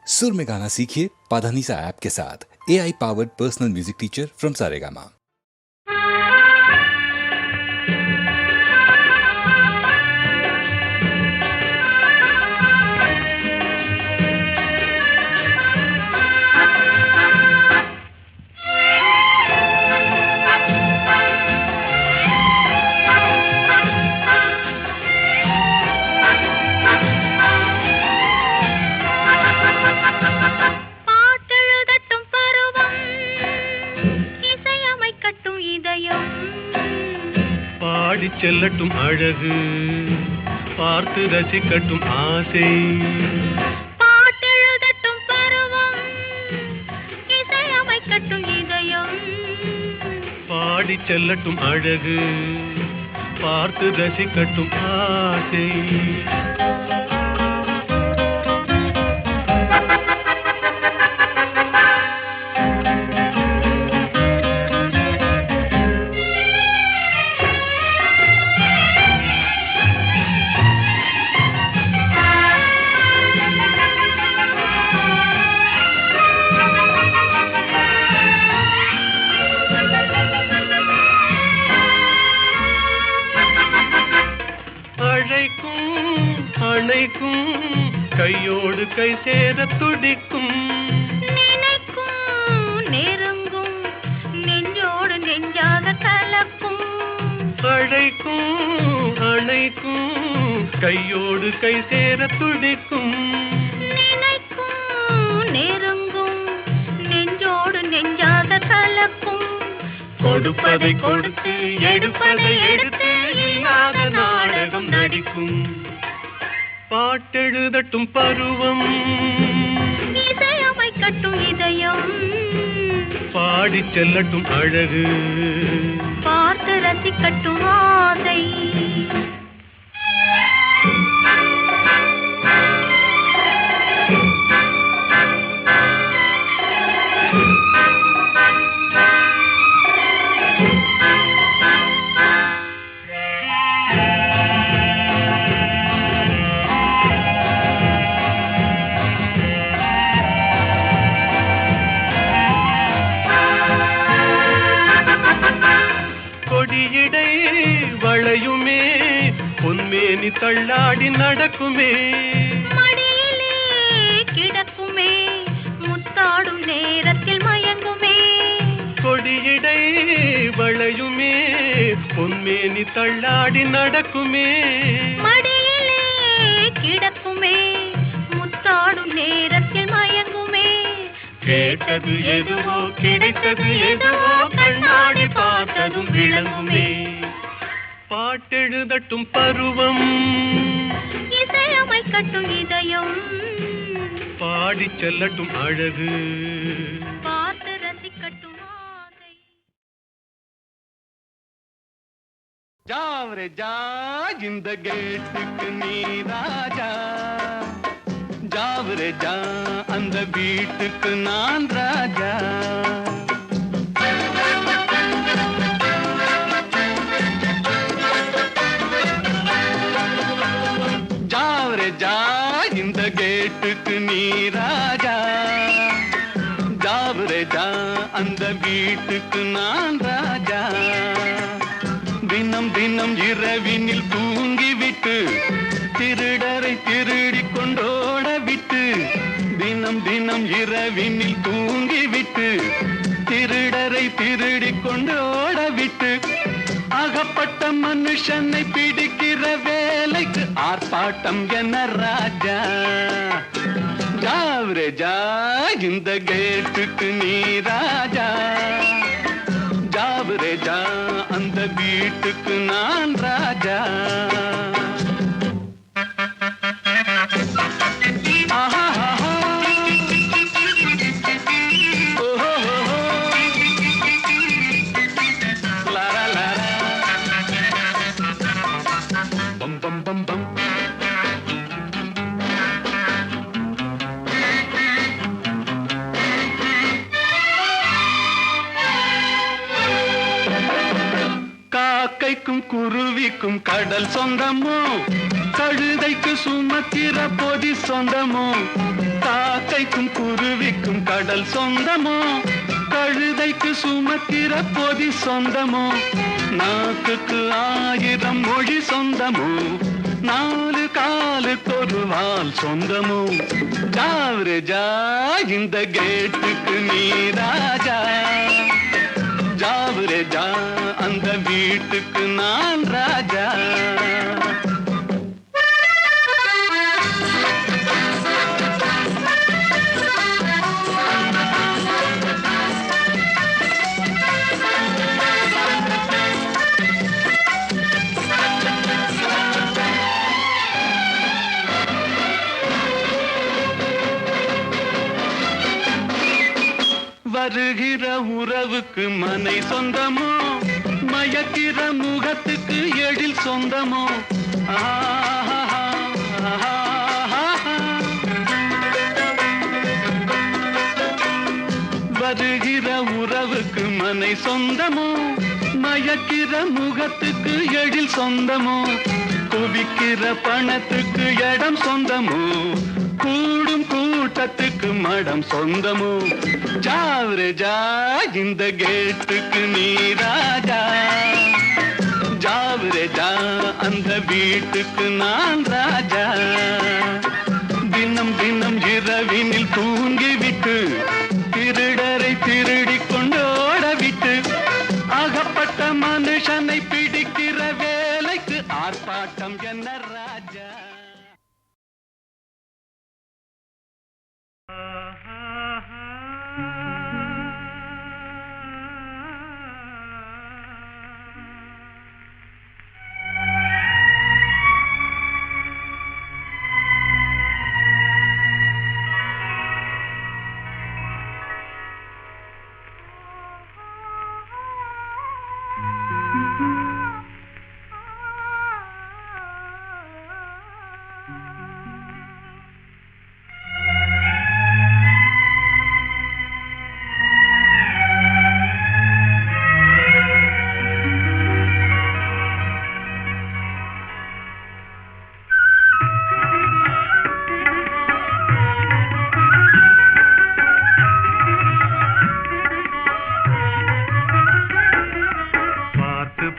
सुर में गाना सीखिए पाधानीसा ऐप के साथ। AI powered personal music teacher from Saregama. செல்லட்டும் அழகு பார்த்து ரசிக்கட்டும் ஆசை பாட்டெழுதட்டும் பருவம் இசையமைக்கட்டும் இதயம் பாடி செல்லட்டும் அழகு பார்த்து ரசிக்கட்டும் ஆசை கையோடு கை சேர துடிக்கும் நினைக்கும் நெருங்கும் நெஞ்சோடு நெஞ்சாக கலக்கும் அணைக்கும் கையோடு கை சேர துடிக்கும் நினைக்கும் நெருங்கும் நெஞ்சோடு நெஞ்சாக கலக்கும் கொடுப்பதை கொடுத்து எடுப்பதை எடுத்து இல்லாத நாடகம் நடிக்கும் பாட்டெழுதட்டும் பருவம் இசையமைக்கட்டும் இதயம் பாடி செல்லட்டும் அழகு பார்த்து ரசிக்கட்டும் ஆசை வளையுமே பொன்மேனி தள்ளாடி நடக்குமே மடியிலே கிடக்குமே முத்தாடும் நேரத்தில் மயங்குமே கொடியிடை வளையுமே பொன்மேனி தள்ளாடி நடக்குமே மடியிலே கிடக்குமே முத்தாடும் நேரத்தில் மயங்குமே கேட்டது எதுவோ கிடைத்தது எதுவோ கண்ணாடி பார்த்ததும் விளங்குமே பாட்டெழுதட்டும் பருவம் இசையமைக்கட்டும் இதயம் பாடி செல்லட்டும் அழகு பார்த்து ரசிக்கட்டும் ஆசை ஜாவரே ஜா இந்த கேட்டுக்கு நீ ராஜா ஜாவரே ஜா அந்த வீட்டுக்கு நான் ராஜா இந்த கேட்டுக்கு நீ ராஜா ஜாவரே ஜா அந்த வீட்டுக்கு நான் ராஜா தினம் தினம் இரவினில் தூங்கிவிட்டு திருடரை திருடி கொண்டோட விட்டு தினம் தினம் இரவினில் தூங்கிவிட்டு திருடரை திருடி கொண்டோட விட்டு அகப்பட்ட மனுஷனை பிடிக்கிற வேலைக்கு ஆர்ப்பாட்டம் என்ன ராஜா ஜாவரே ஜா இந்த கேட்டுக்கு நீ ராஜா ஜாவரே ஜா அந்த வீட்டுக்கு நான் ராஜா காக்கைக்கும் குருவிக்கும் கடல் சொந்தமோ கழுதைக்கு சுமத்திர பொதி சொந்தமோ காக்க காக்கைக்கும் குருவிக்கும் கடல் சொந்தமோ, கழுதைக்கு சுமக்கிற பொதி சொந்தமோ, நாக்குக்கு 1000 மொழி சொந்தமோ, 4 காலுக்கொரு வால் சொந்தமோ. ஜாவரே ஜா இந்த கேட்டுக்கு நீ ராஜா, ஜாவரே ஜா அந்த வீட்டுக்கு நான் ராஜா. வருகிற உறவுக்கு மனை சொந்தமோ, மயக்கிற முகத்துக்கு எழில் சொந்தமோ. வருகிற உறவுக்கு மனை சொந்தமோ, மயக்கிற முகத்துக்கு எழில் சொந்தமோ, குவிக்கிற பணத்துக்கு இடம் சொந்தமோ, கூடும் கூட்டத்துக்கு மடம் சொந்தமோ. ஜாவரே ஜா இந்த கேட்டுக்கு நீ ராஜா, ஜாவரே ஜா அந்த வீட்டுக்கு நான் ராஜா. தினம் தினம் இரவினில் தூங்கிவிட்டு திருடரை திருடி கொண்டோட விட்டு, அகப்பட்ட மனுஷனை பிடிக்கிற வேலைக்கு ஆர்ப்பாட்டம் என்ன ராஜா.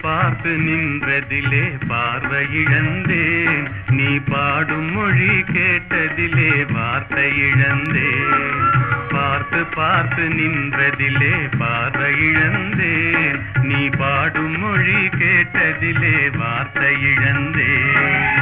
பார்த்து நின்றதிலே பார்வை இழந்தேன், நீ பாடும் மொழி கேட்டதிலே வார்த்தை இழந்தேன். பார்த்து பார்த்து நின்றதிலே பார்வை இழந்தேன், நீ பாடும் மொழி கேட்டதிலே வார்த்தை இழந்தேன்.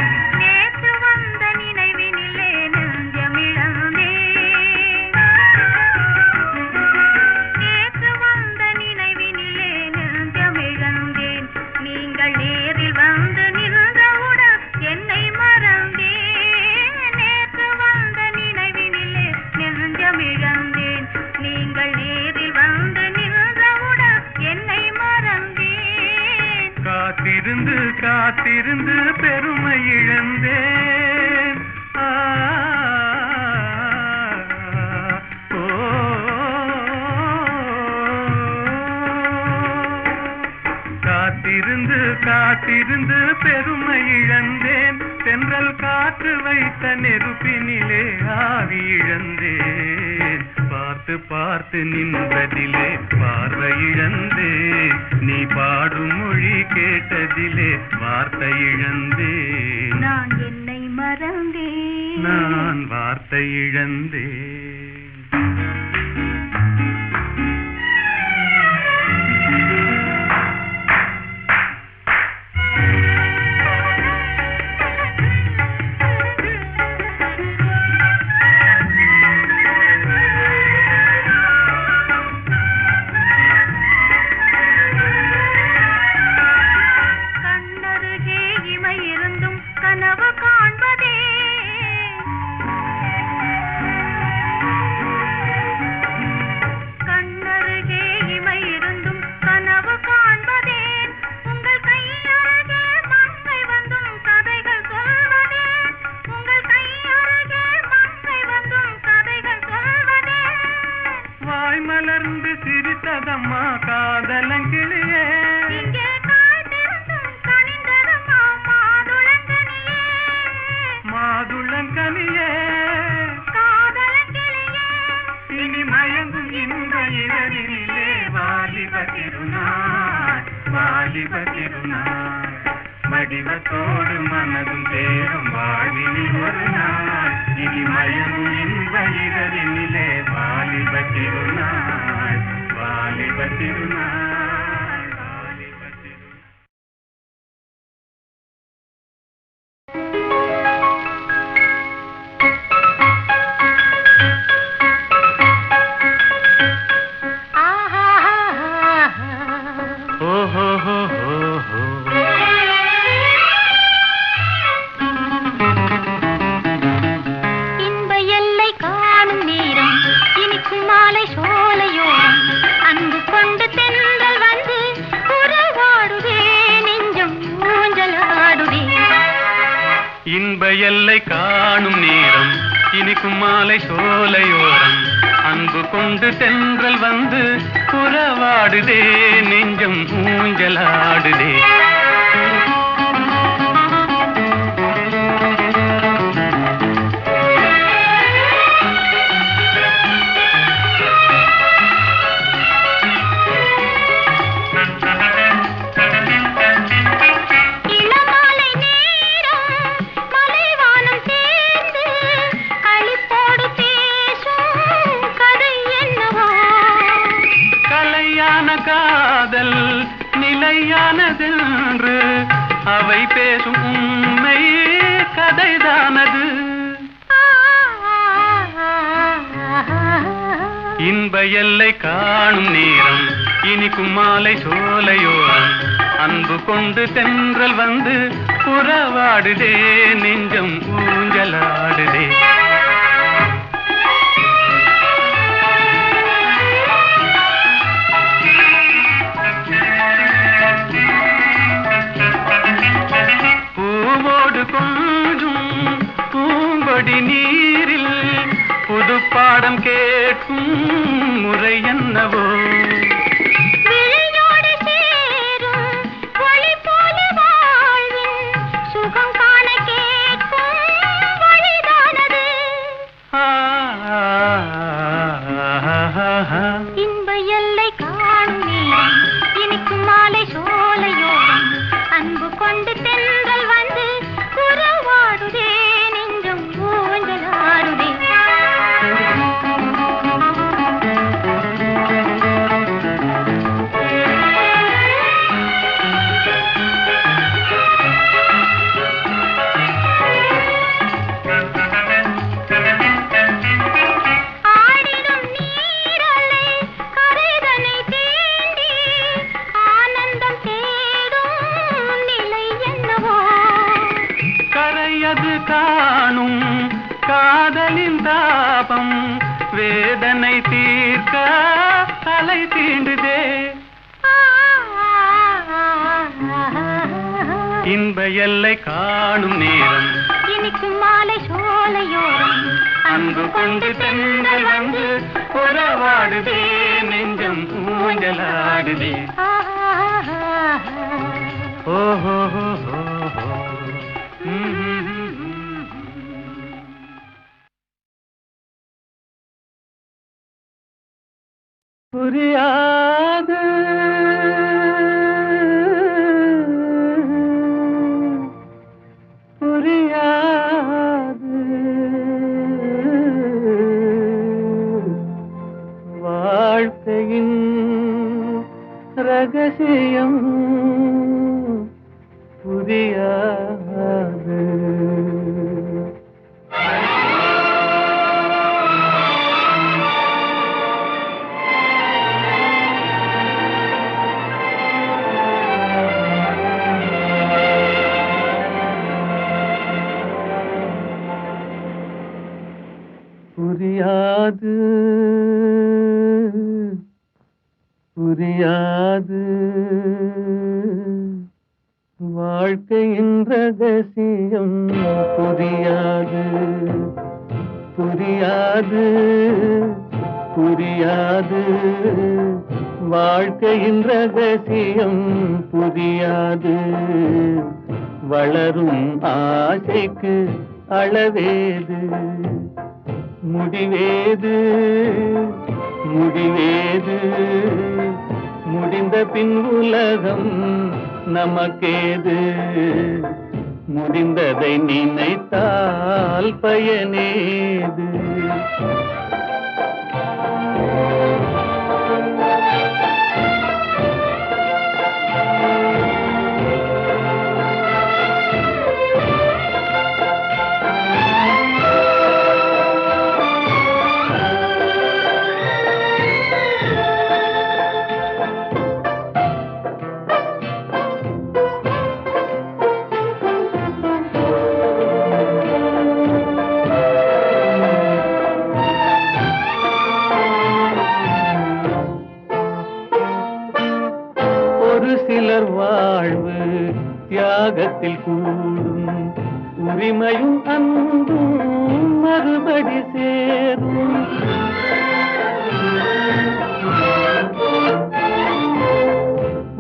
காத்திருந்து காத்திருந்து பெருமை இழந்தேன். காத்திருந்து காத்திருந்து பெருமை இழந்தேன், தென்றல் காற்று வைத்த நெருப்பினிலே ஆவி இழந்தேன். பார்த்து பார்த்து நின்றதிலே பார்வை இழந்தேன், நீ பாடும் மொழி கேட்டதிலே வார்த்தை இழந்தேன். நான் என்னை மறந்தேன், நான் வார்த்தை இழந்தேன். மலர்ந்து சிரித்ததம்மா காதலங்கிளியே, மாதுளங்கனியே, இரவிலே வாலிப திருநாள் வாலிப திருநாள் வடிவத்தோடு மனதும் தேரும் வாழ்வினில் ஒரு நாள் இனி மயங்கும் இன்ப இரவினிலே வாலிப திருநாள் வாலிப திருநாள் வாலிப திருநாள். இன்ப எல்லை காணும் நேரம் இனிக்கும் மாலை சோலையோரம் அன்பு கொண்டு தென்றல் வந்து உறவாடுதே நெஞ்சம் ஊஞ்சலாடுதே. காதல் நிலையானதென்று அவை பேசும் உண்மை கதைதானது. இன்ப எல்லை காணும் நேரம் இனிக்கும் மாலை சோலையோரம் அன்பு கொண்டு தென்றல் வந்து உறவாடுதே நெஞ்சம் ஊஞ்சலாடுதே. கொஞ்சும் பூங்கொடி நீரில் புது பாடம் கேட்கும் முறை என்னவோ சுகம் காண கேட்கும் வழிதானது. இன்ப எல்லை காணும் இனிக்கும் மாலை சோலையோரம் அன்பு கொண்டு தென்றல் வந்து உறவாடுதே நெஞ்சம் ஊஞ்சலாடுதே. ஆடிடும் நீரலை கரைதனை தேடி ஆனந்தம் தேடும் நிலை என்னவோ கரையது காணும் காதலின் தாபம் வேதனை தீர்க்க தலை தீண்டுதே. இன்ப எல்லை காணும் நேரம் இனிக்கும் மாலை சோலையோரம் அன்பு கொண்டு தென்றல் வந்து உறவாடுதே நெஞ்சம் ஊஞ்சலாடுதே. ஓஹோ புரியாது புரியாது வாழ்க்கையின் ரகசியம் புரியாது. புரியாது புரியாது வாழ்க்கையின் ரகசியம் புரியாது புரியாது புரியாது வாழ்க்கையின் ரகசியம் புரியாது. வளரும் ஆசைக்கு அளவேது முடிவேது முடிவேது முடிந்த பின் உலகம் நமக்கேது முடிந்ததை நினைத்தால் பயனேது சிலர் வாழ்வு தியாகத்தில் கூடும் உரிமையும் அன்பும் மறுபடி சேரும்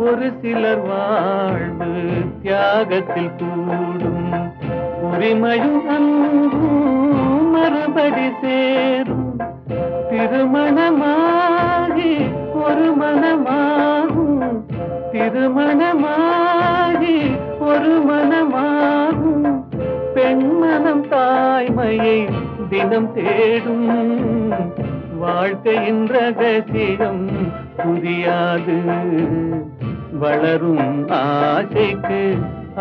ஒரு சிலர் வாழ்வு தியாகத்தில் கூடும் உரிமையும் அன்பும் மறுபடி சேரும் திருமணமாகி ஒரு மனமாகும் திருமணமாகி ஒரு மனமாகும் பெண்மனம் தாய்மையை தினம் தேடும் வாழ்க்கையின் ரகசியம் புரியாது வளரும் ஆசைக்கு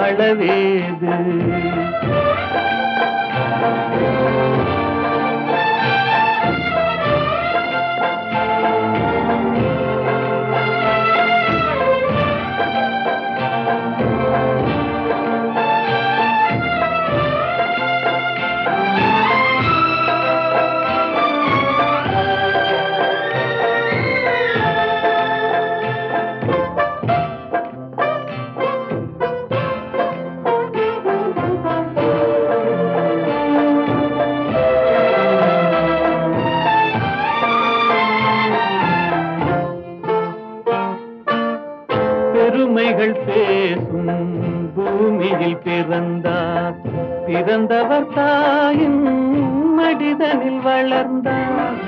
அளவேது பெருமைகள் பேசும் பூமியில் பிறந்தார் பிறந்தவர் தாயின் மடிதனில் வளர்ந்தார்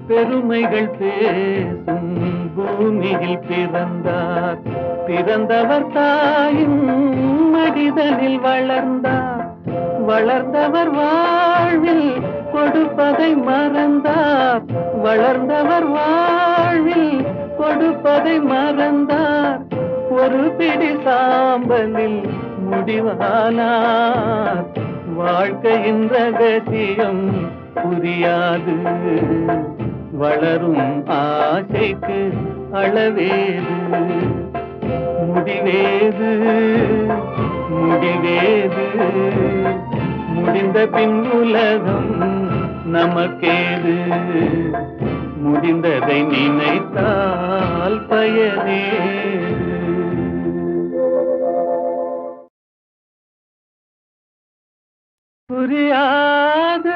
பெருமைகள் பேசும் பூமியில் பிறந்தார் பிறந்தவர் தாயின் மடிதனில் வளர்ந்தார் வளர்ந்தவர் வாழ்வில் கொடுப்பதை மறந்தார் வளர்ந்தவர் வாழ்வில் கொடுப்பதை மறந்தார் ஒரு பிடி சாம்பலில் முடிவானார் வாழ்க்கையின் ரகசியம் புரியாது வளரும் ஆசைக்கு அளவேது முடிவேது முடிவேது முடிந்த பின் உலகம் நமக்கேது முடிந்ததை நினைத்தால் பயனேது புரியாது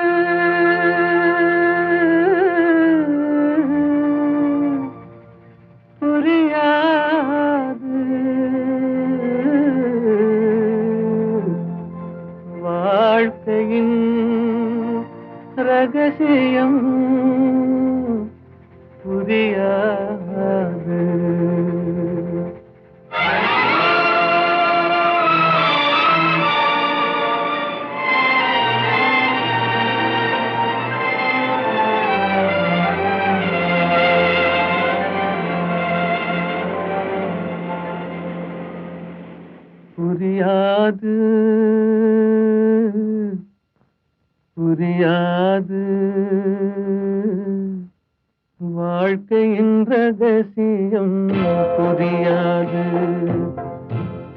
புரியாது வாழ்க்கையின் ரகசியம் புரியாது புரியாது புரியாது வாழ்க்கையின் ரகசியம் புரியாது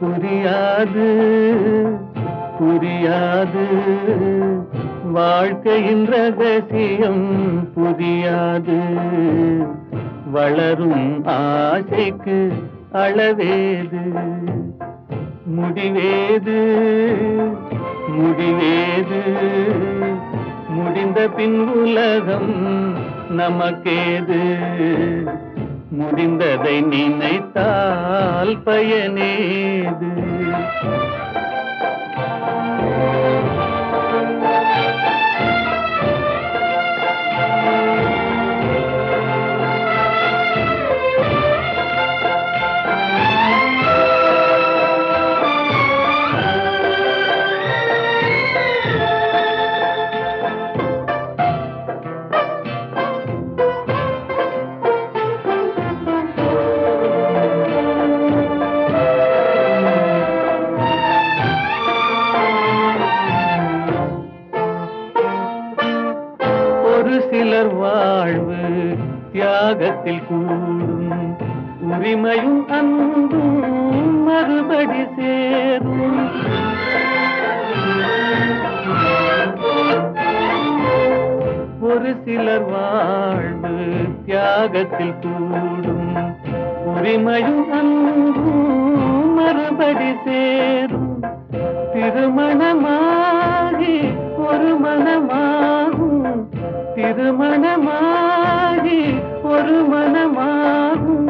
புரியாது புரியாது வாழ்க்கையின் ரகசியம் புரியாது வளரும் ஆசைக்கு அளவேது முடிவேது முடிவேது முடிந்த பின் உலகம் நமக்கேது முடிந்ததை நினைத்தால் பயனேது சிலர் வாழ்வு தியாகத்தில் கூடும் உரிமையும் அன்பும் மறுபடி சேரும் ஒரு சிலர் வாழ்வு தியாகத்தில் கூடும் உரிமையும் அன்பும் மறுபடி சேரும் திருமணமாகி ஒரு மனமாகும் திருமணமாகி ஒரு மனமாகும்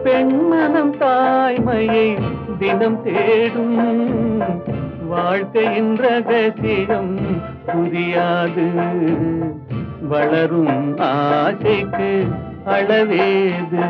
பெண்மனம் தாய்மையை தினம் தேடும் வாழ்க்கையின் ரகசியம் புரியாது வளரும் ஆசைக்கு அளவேது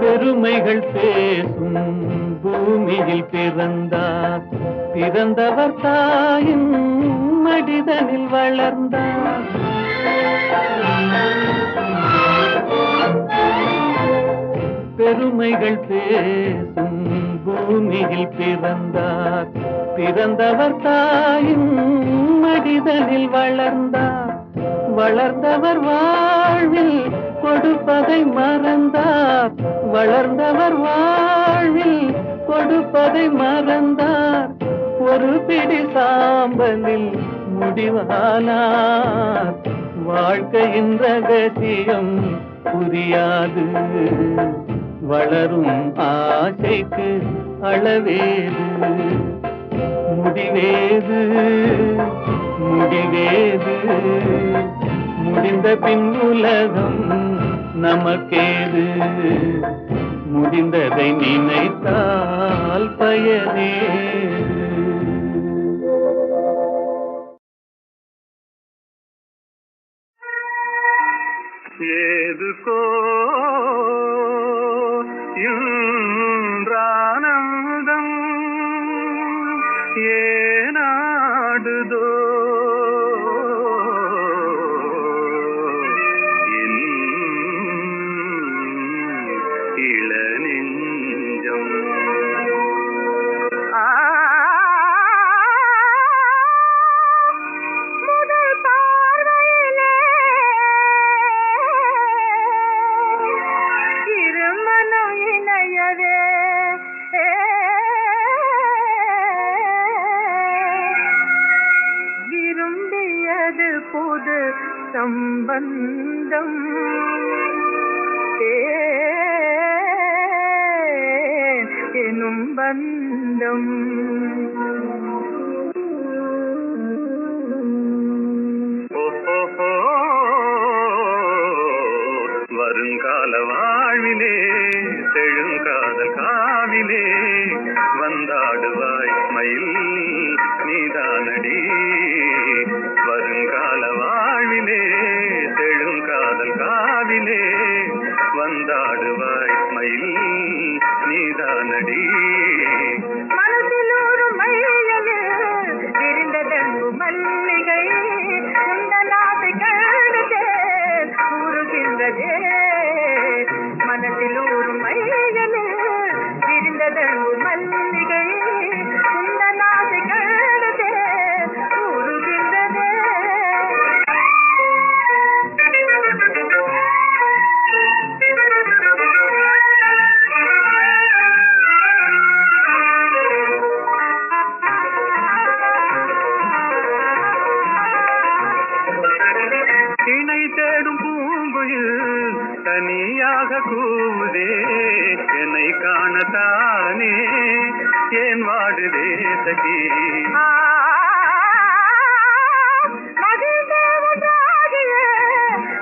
பெருமைகள் பேசும் பூமியில் பிறந்தார் பிறந்தவர் தாயின் மடிதனில் வளர்ந்தார் பெருமைகள் பேசும் பூமியில் பிறந்தார் பிறந்தவர் தாயின் மடிதனில் வளர்ந்தார் வளர்ந்தவர் வாழ்வில் கொடுப்பதை மறந்தார் வளர்ந்தவர் வாழ்வில் கொடுப்பதை மறந்தார் ஒரு பிடி சாம்பலில் முடிவானார் வாழ்க்கையின் ரகசியம் புரியாது வளரும் ஆசைக்கு அளவேது முடிவேது முடிவேது முடிந்த பின் உலகம் நமக்கேது முடிந்ததை நினைத்தால் பயனேது ஏதுக்கோ இன்றானந்தம் ஏனாடுதோ இளநெஞ்சம் முதல் பார்வையிலே இருமனம் இணையவே விரும்பியது புது சம்பந்தம் எனும் பந்தம் வருங்கால வாழ்விலே செழுங்காதல் காவிலே வந்தாடுவாய் மயில் நீதானடி வருங்கால வாழ்விலே செழுங்காதல் காவிலே வந்தாடுவாய் மயில் நீதானடி மனதில் ஒரு மையவே விரிந்ததெங்கு மல்லிகை குண்டலாசை கழுதே கூறுகின்றதே மனதில் ஒரு மையவே விரிந்ததெங்கு மல்லிகை குண்டலாசை கழுதே கூறுகின்றதே இணை தேடும் பூங்குயில் தனியாக கூவுதே என்னை காணத்தானே ஏன் வாடுதே சகி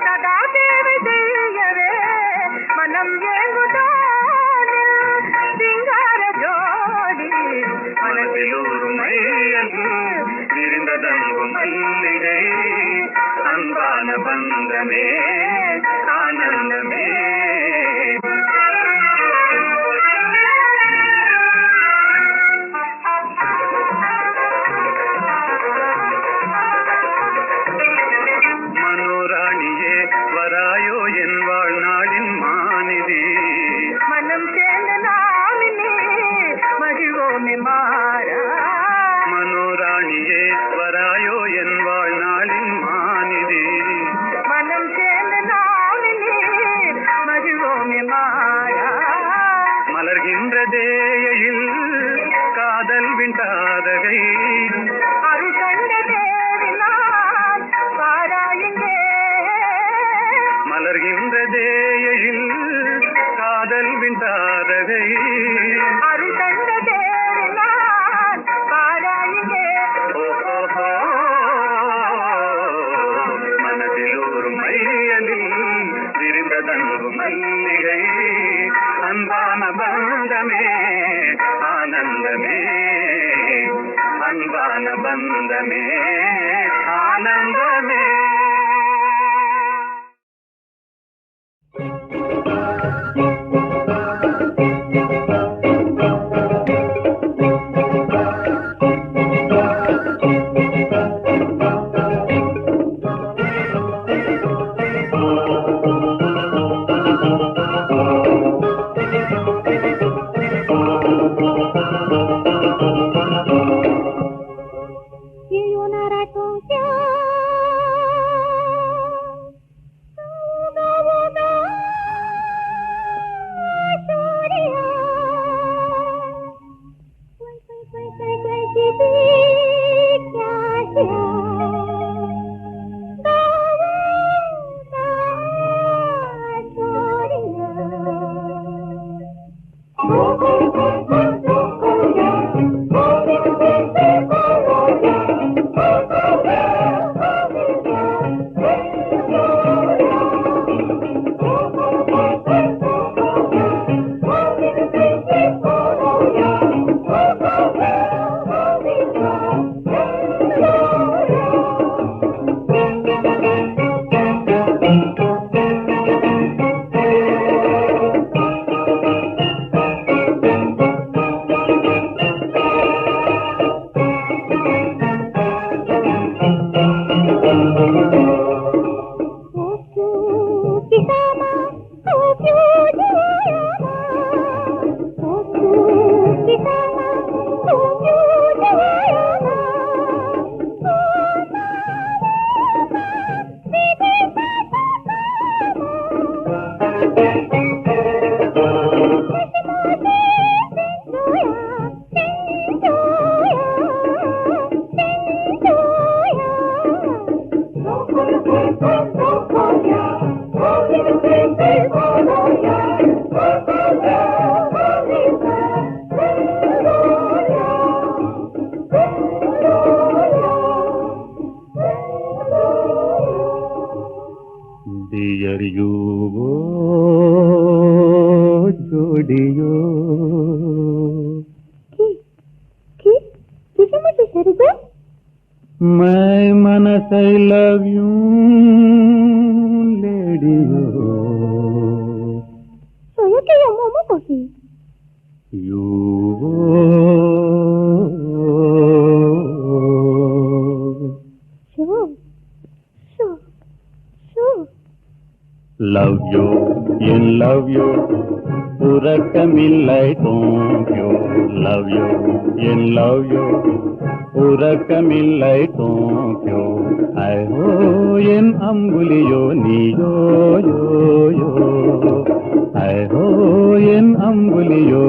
சதா தேவை செய்யவே மனம் ஏங்குதானே வராயோ என் வாழ்நாளின் மாநிதி மனம் சேர்ந்த நாளிலே மகிழ்வோமே மாறா மனோராணியே வராயோ என் வாழ்நாளின் மாநிதி மனம் சேர்ந்த நாளிலே மகிழ்வோமே மாறா மலர்கின்ற தேயில் காதல் விண்டாதகை அருள் கண்ட தேவினால் பாராயுங்கே மலர்கின்ற தேயில் காதல் விண்டாதகை அருள் கண்ட தேவினால் பாராயுங்கே மனதில் ஒரு மையலில் விரிந்ததன்பு மல்லிகை அன்பான பந்தமே ஆனந்தமே அன்பான பந்தமே ஆனந்தமே Dear you, जोड़ियो किसी मुझे शरीक मैं मनस I love you लेडियो सोया के या momo Kosi you love you in love you உறக்கமில்லை தூங்கியோ love you in love you உறக்கமில்லை தூங்கியோ ஐயோ என் அம்புலியோ நீயோ யோ யோ ஐயோ என் அம்புலியோ